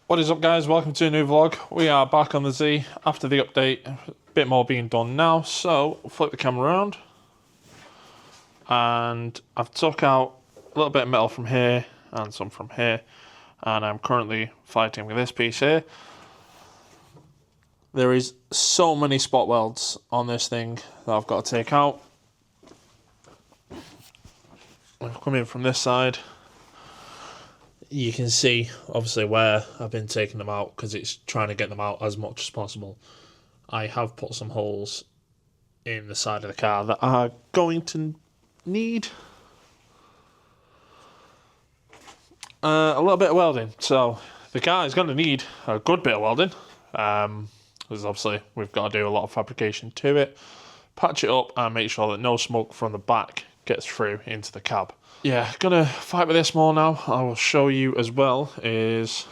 What is up, guys? Welcome to a new vlog. We are back on the Z after the update. A bit more being done now, so flip the camera around. And I've took out a little bit of metal from here and some from here. And I'm currently fighting with this piece here. There is so many spot welds on this thing that I've got to take out. I've come in from this side. You can see obviously where I've been taking them out because it's trying to get them out as much as possible. I have put some holes in the side of the car that are going to need a little bit of welding. So the car is going to need a good bit of welding because obviously we've got to do a lot of fabrication to it, patch it up and make sure that no smoke from the back gets through into the cab. Yeah, gonna fight with this more now. I will show you as well is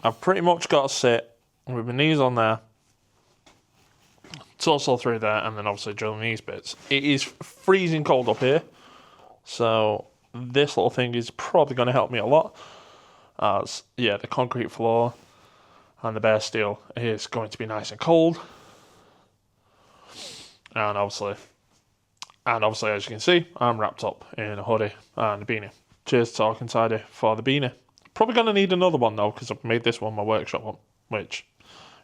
I've pretty much got to sit with my knees on there, torso through there, and then obviously drilling these bits. It is freezing cold up here, so this little thing is probably going to help me a lot. As yeah, the concrete floor and the bare steel is going to be nice and cold, and obviously, as you can see, I'm wrapped up in a hoodie and a beanie. Cheers to Talking Tidy for the beanie. Probably going to need another one though, because I've made this one my workshop one, which,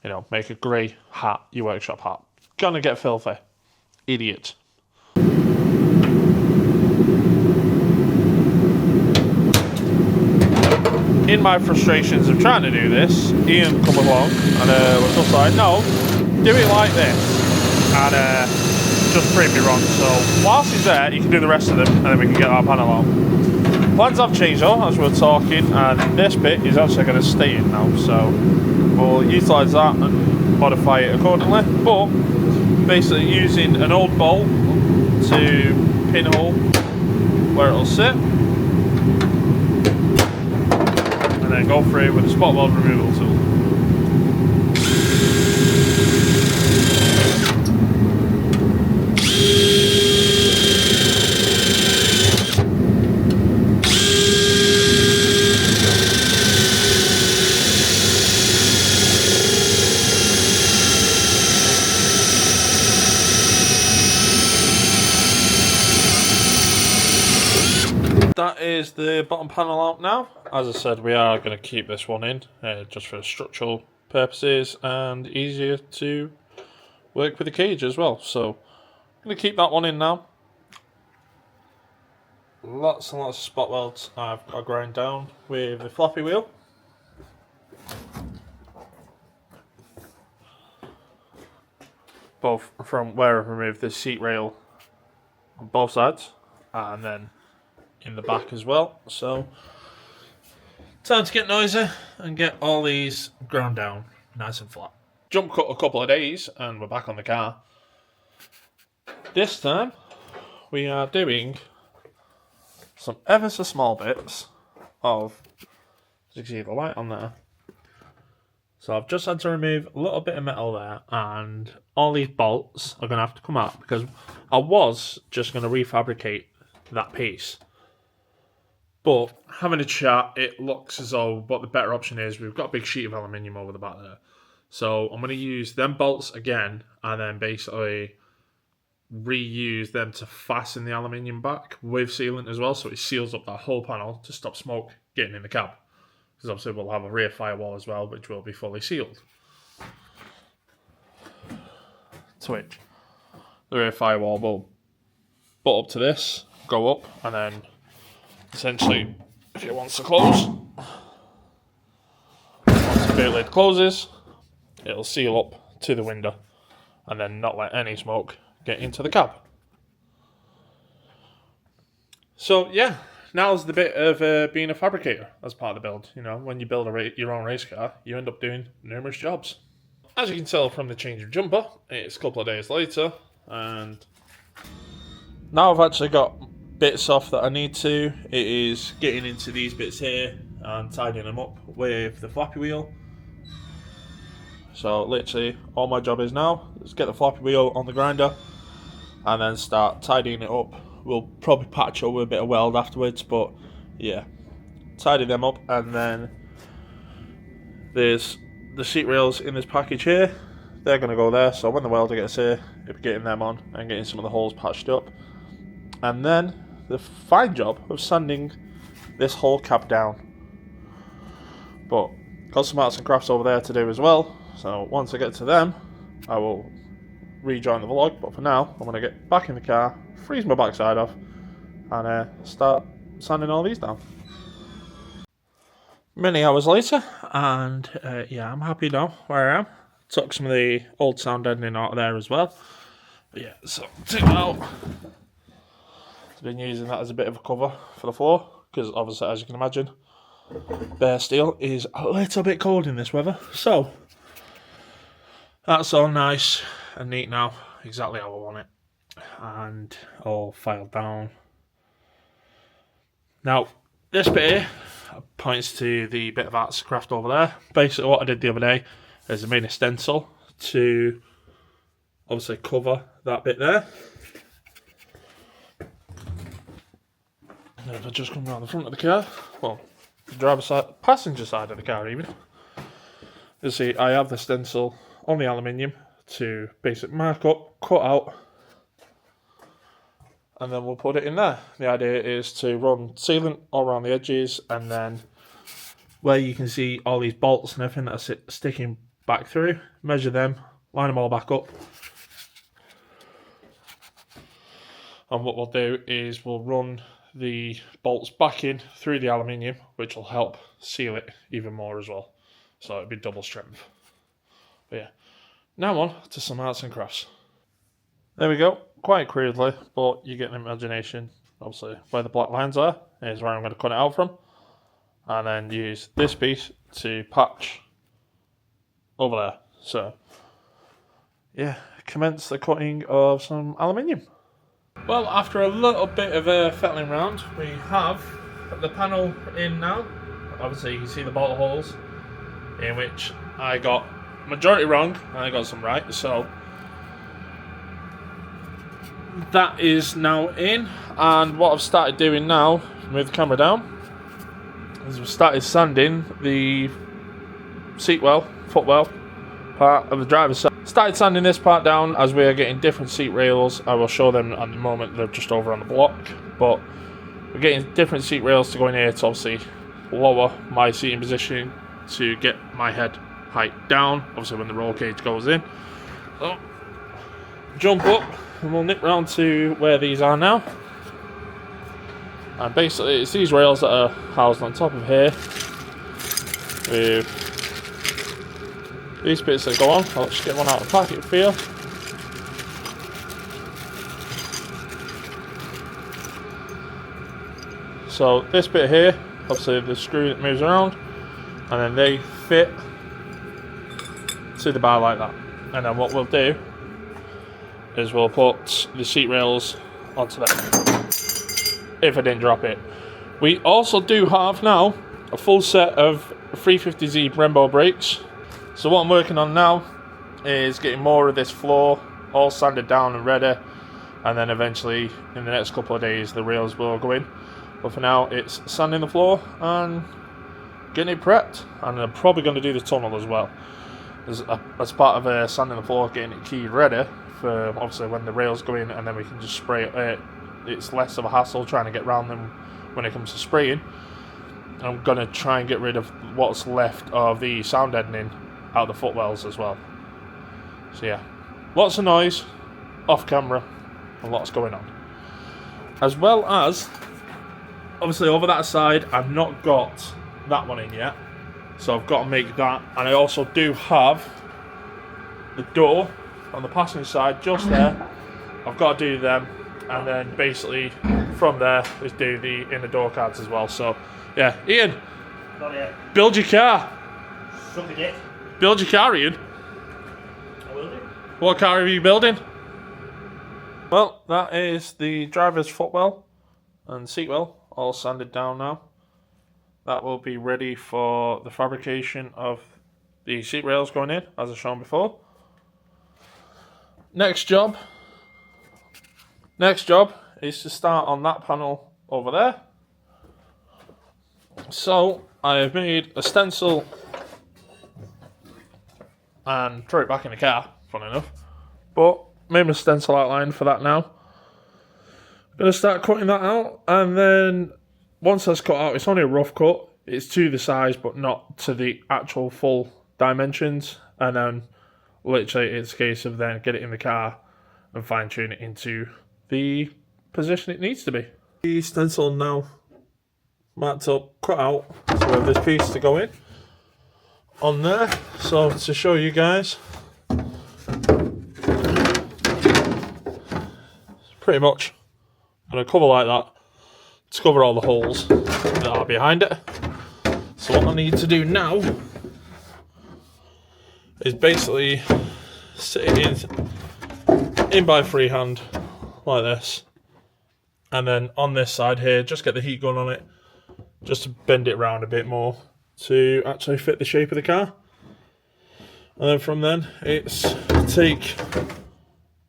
you know, make a grey hat your workshop hat. Gonna get filthy. Idiot. In my frustrations of trying to do this, Ian come along and was just like, no, do it like this. And just proved me wrong. So whilst he's there, he can do the rest of them and then we can get our panel out. Plans have changed though, as we're talking, and this bit is actually going to stay in now. So we'll utilise that and modify it accordingly. But basically using an old bolt to pinhole where it'll sit. And then go through with a spot weld removal tool. That is the bottom panel out now. As I said, we are going to keep this one in just for structural purposes and easier to work with the cage as well. So I'm going to keep that one in now. Lots and lots of spot welds I've got to grind down with the floppy wheel. Both from where I've removed the seat rail on both sides and then in the back as well. So time to get noisy and get all these ground down nice and flat. Jump cut a couple of days and we're back on the car. This time we are doing some ever so small bits of, as you can see the light on there. So I've just had to remove a little bit of metal there and all these bolts are going to have to come out because I was just going to refabricate that piece. But having a chat, it looks as though what the better option is. We've got a big sheet of aluminium over the back there. So I'm going to use them bolts again and then basically reuse them to fasten the aluminium back with sealant as well. So it seals up that whole panel to stop smoke getting in the cab. Because obviously we'll have a rear firewall as well, which will be fully sealed. Switch. The rear firewall will butt up to this, go up, and then essentially, if it wants to close, once the boot lid closes, it'll seal up to the window and then not let any smoke get into the cab. So yeah, now's the bit of being a fabricator as part of the build. You know, when you build your own race car, you end up doing numerous jobs. As you can tell from the change of jumper, it's a couple of days later, and now I've actually got bits off that I need to. It is getting into these bits here and tidying them up with the floppy wheel. So literally all my job is now is get the floppy wheel on the grinder and then start tidying it up. We'll probably patch over a bit of weld afterwards, but yeah, tidy them up and then there's the seat rails in this package here. They're going to go there, so when the welder gets here, it'll be getting them on and getting some of the holes patched up. And then the fine job of sanding this whole cab down. But got some arts and crafts over there to do as well, so once I get to them, I will rejoin the vlog. But for now, I'm going to get back in the car, freeze my backside off, and start sanding all these down. Many hours later, and yeah, I'm happy now where I am. Took some of the old sound deadening out of there as well. But yeah, so take that out. I've been using that as a bit of a cover for the floor, because obviously, as you can imagine, bare steel is a little bit cold in this weather. So that's all nice and neat now, exactly how I want it, and all filed down. Now this bit here points to the bit of arts craft over there. Basically what I did the other day is I made a stencil to obviously cover that bit there. And if I just come around the front of the car, well, the driver's side, passenger side of the car even, you see I have the stencil on the aluminium to basically mark up, cut out, and then we'll put it in there. The idea is to run sealant all around the edges, and then where you can see all these bolts and everything that are sticking back through, measure them, line them all back up. And what we'll do is we'll run the bolts back in through the aluminium, which will help seal it even more as well. So it'll be double strength. But yeah, now on to some arts and crafts. There we go, quite crudely, but you get an imagination. Obviously, where the black lines are is where I'm going to cut it out from, and then use this piece to patch over there. So yeah, commence the cutting of some aluminium. Well, after a little bit of fettling around, we have the panel in now. Obviously you can see the bolt holes, in which I got majority wrong and I got some right, so that is now in. And what I've started doing now, move the camera down, is we've started sanding the seatwell, footwell part of the driver's side. Started sanding this part down as we are getting different seat rails. I will show them at the moment, they're just over on the block, but we're getting different seat rails to go in here to obviously lower my seating position to get my head height down, obviously when the roll cage goes in. So jump up and we'll nip round to where these are now. And basically it's these rails that are housed on top of here with these bits that go on. I'll just get one out of the packet for you. So this bit here, obviously the screw that moves around, and then they fit to the bar like that. And then what we'll do is we'll put the seat rails onto them, if I didn't drop it. We also do have now a full set of 350Z Brembo brakes. So what I'm working on now is getting more of this floor all sanded down and ready, and then eventually in the next couple of days the rails will go in. But for now it's sanding the floor and getting it prepped, and I'm probably going to do the tunnel as well as part of sanding the floor, getting it keyed ready for obviously when the rails go in, and then we can just spray it. It's less of a hassle trying to get around them when it comes to spraying. I'm going to try and get rid of what's left of the sound deadening out the footwells as well. So yeah, lots of noise off camera and lots going on. As well as, obviously over that side I've not got that one in yet, so I've got to make that. And I also do have the door on the passenger side just there. I've got to do them, and then basically from there is do the inner door cards as well. So yeah, Ian, not yet. Build your car. Something yet. Build your car, Ian. I will do. What car are you building? Well, that is the driver's footwell and seatwell all sanded down now. That will be ready for the fabrication of the seat rails going in, as I've shown before. Next job is to start on that panel over there. So I have made a stencil and throw it back in the car, funny enough. But made my stencil outline for that now. Going to start cutting that out, and then once that's cut out, it's only a rough cut. It's to the size, but not to the actual full dimensions. And then literally it's a case of then get it in the car and fine tune it into the position it needs to be. The stencil now marked up, cut out, so we have this piece to go in on there. So to show you guys, pretty much going to cover like that to cover all the holes that are behind it. So what I need to do now is basically sit it in by freehand like this, and then on this side here just get the heat gun on it just to bend it around a bit more to actually fit the shape of the car. And then from then it's take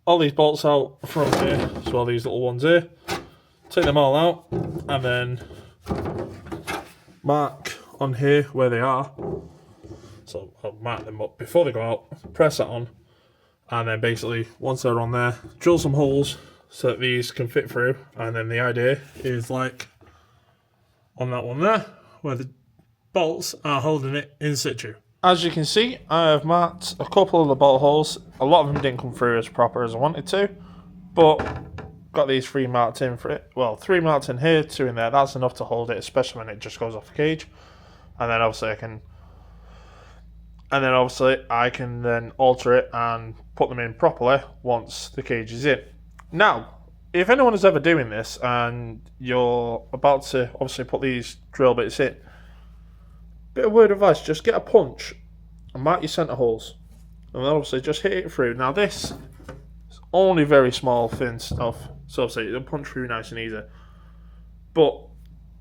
all these bolts out from here, so all these little ones here, take them all out and then mark on here where they are. So I'll mark them up before they go out, press that on, and then basically once they're on there, drill some holes so that these can fit through. And then the idea is like on that one there, where the bolts are holding it in situ. As you can see, I have marked a couple of the bolt holes. A lot of them didn't come through as proper as I wanted to, but got these 3 marked in for it. Well, 3 marked in here, 2 in there. That's enough to hold it, especially when it just goes off the cage. And then obviously I can then alter it and put them in properly once the cage is in. Now, if anyone is ever doing this and you're about to obviously put these drill bits in, bit of word of advice, just get a punch and mark your centre holes. And then obviously just hit it through. Now this is only very small, thin stuff, so obviously it'll punch through nice and easy. But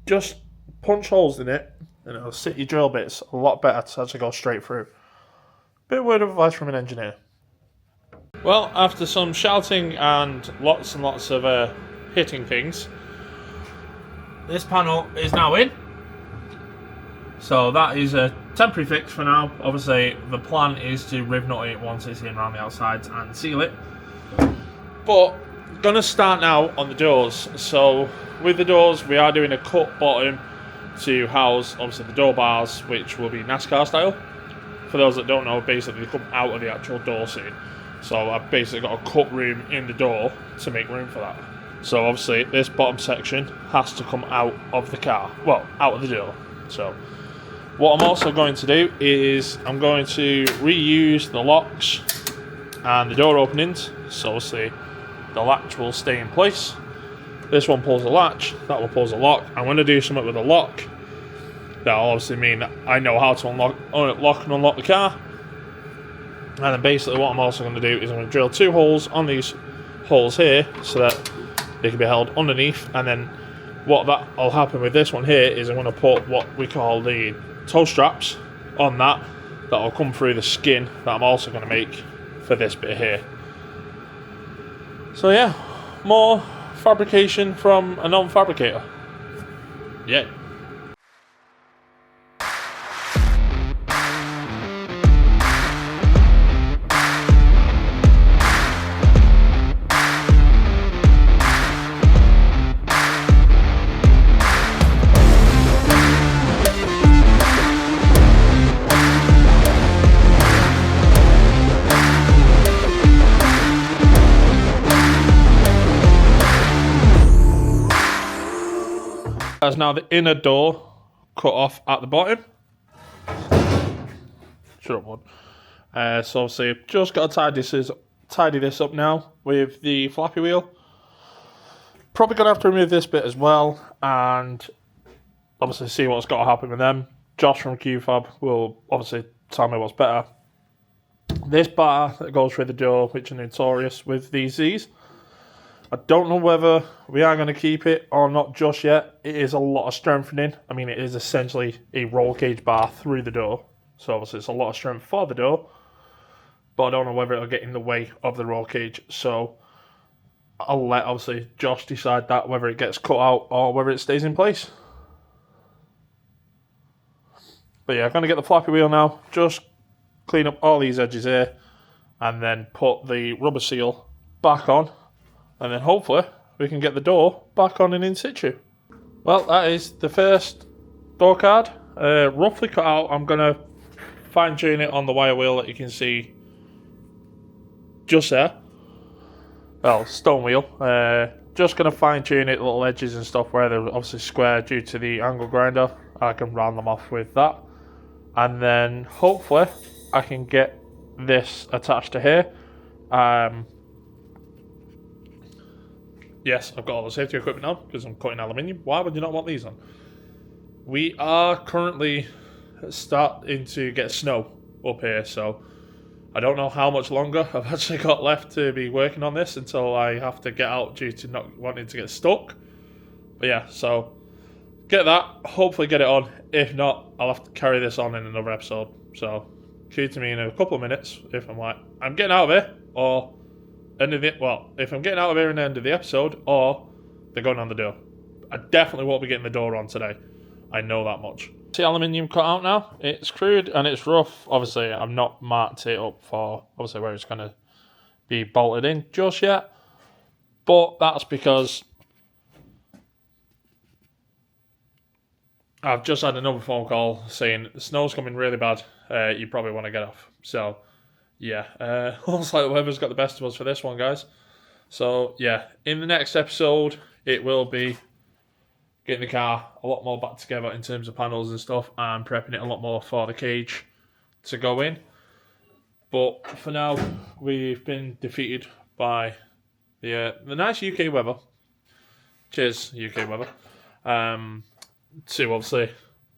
just punch holes in it and it'll sit your drill bits a lot better to actually go straight through. Bit of word of advice from an engineer. Well, after some shouting and lots of hitting things, this panel is now in. So that is a temporary fix for now. Obviously, the plan is to riv nut it once it's in around the outsides and seal it. But gonna start now on the doors. So with the doors, we are doing a cut bottom to house obviously the door bars, which will be NASCAR style. For those that don't know, basically they come out of the actual door seat. So I've basically got a cut room in the door to make room for that. So obviously this bottom section has to come out of the car, well, out of the door. So what I'm also going to do is I'm going to reuse the locks and the door openings. So obviously the latch will stay in place. This one pulls the latch, that will pull the lock. I'm going to do something with the lock. That'll obviously mean that I know how to lock and unlock the car. And then basically what I'm also going to do is I'm going to drill 2 holes on these holes here so that they can be held underneath. And then what that'll happen with this one here is I'm going to put what we call the toe straps on that. That'll come through the skin that I'm also going to make for this bit here. So yeah, more fabrication from a non-fabricator. Yeah. That's now the inner door cut off at the bottom. Shut up, bud. So obviously, just got to tidy this up now with the flappy wheel. Probably gonna have to remove this bit as well, and obviously see what's got to happen with them. Josh from QFab will obviously tell me what's better. This bar that goes through the door, which are notorious with these Z's. I don't know whether we are going to keep it or not just yet. It is a lot of strengthening. I mean, it is essentially a roll cage bar through the door. So obviously it's a lot of strength for the door. But I don't know whether it'll get in the way of the roll cage. So I'll let obviously Josh decide that, whether it gets cut out or whether it stays in place. But yeah, I'm going to get the flappy wheel now. Just clean up all these edges here, and then put the rubber seal back on, and then hopefully we can get the door back on and in situ. Well, that is the first door card, roughly cut out. I'm going to fine tune it on the wire wheel that you can see just there. Well, stone wheel. Just going to fine tune it, little edges and stuff where they're obviously square due to the angle grinder. I can round them off with that. And then hopefully I can get this attached to here. Yes, I've got all the safety equipment now because I'm cutting aluminium. Why would you not want these on? We are currently starting to get snow up here, so I don't know how much longer I've actually got left to be working on this until I have to get out due to not wanting to get stuck. But yeah, so get that, hopefully get it on. If not, I'll have to carry this on in another episode. So cue to me in a couple of minutes if I'm like, I'm getting out of here, or if I'm getting out of here in the end of the episode, or they're going on the door. I definitely won't be getting the door on today. I know that much. See aluminium cut out now. It's crude and it's rough. Obviously, I've not marked it up for obviously where it's going to be bolted in just yet. But that's because I've just had another phone call saying the snow's coming really bad. You probably want to get off. So, yeah. Looks like the weather's got the best of us for this one, guys. So, yeah. In the next episode, it will be getting the car a lot more back together in terms of panels and stuff, and prepping it a lot more for the cage to go in. But for now, we've been defeated by the nice UK weather. Cheers, UK weather. To obviously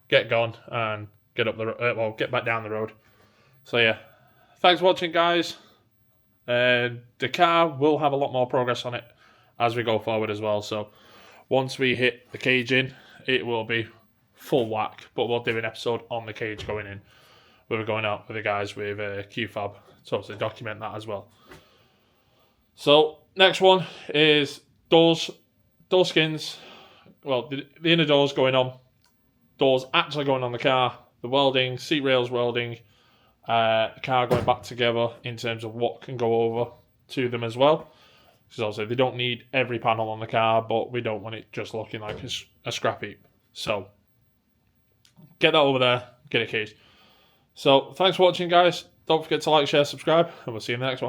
get gone and get up get back down the road. So yeah, thanks for watching, guys. The car will have a lot more progress on it as we go forward as well. So once we hit the cage in, it will be full whack. But we'll do an episode on the cage going in. We're going out with the guys with QFab to obviously document that as well. So next one is door skins. Well, the inner doors going on. Doors actually going on the car. The welding, seat rails welding. The car going back together in terms of what can go over to them as well. Because obviously they don't need every panel on the car, but we don't want it just looking like a scrap heap. So, get that over there, get it caged. So, thanks for watching, guys. Don't forget to like, share, subscribe, and we'll see you in the next one.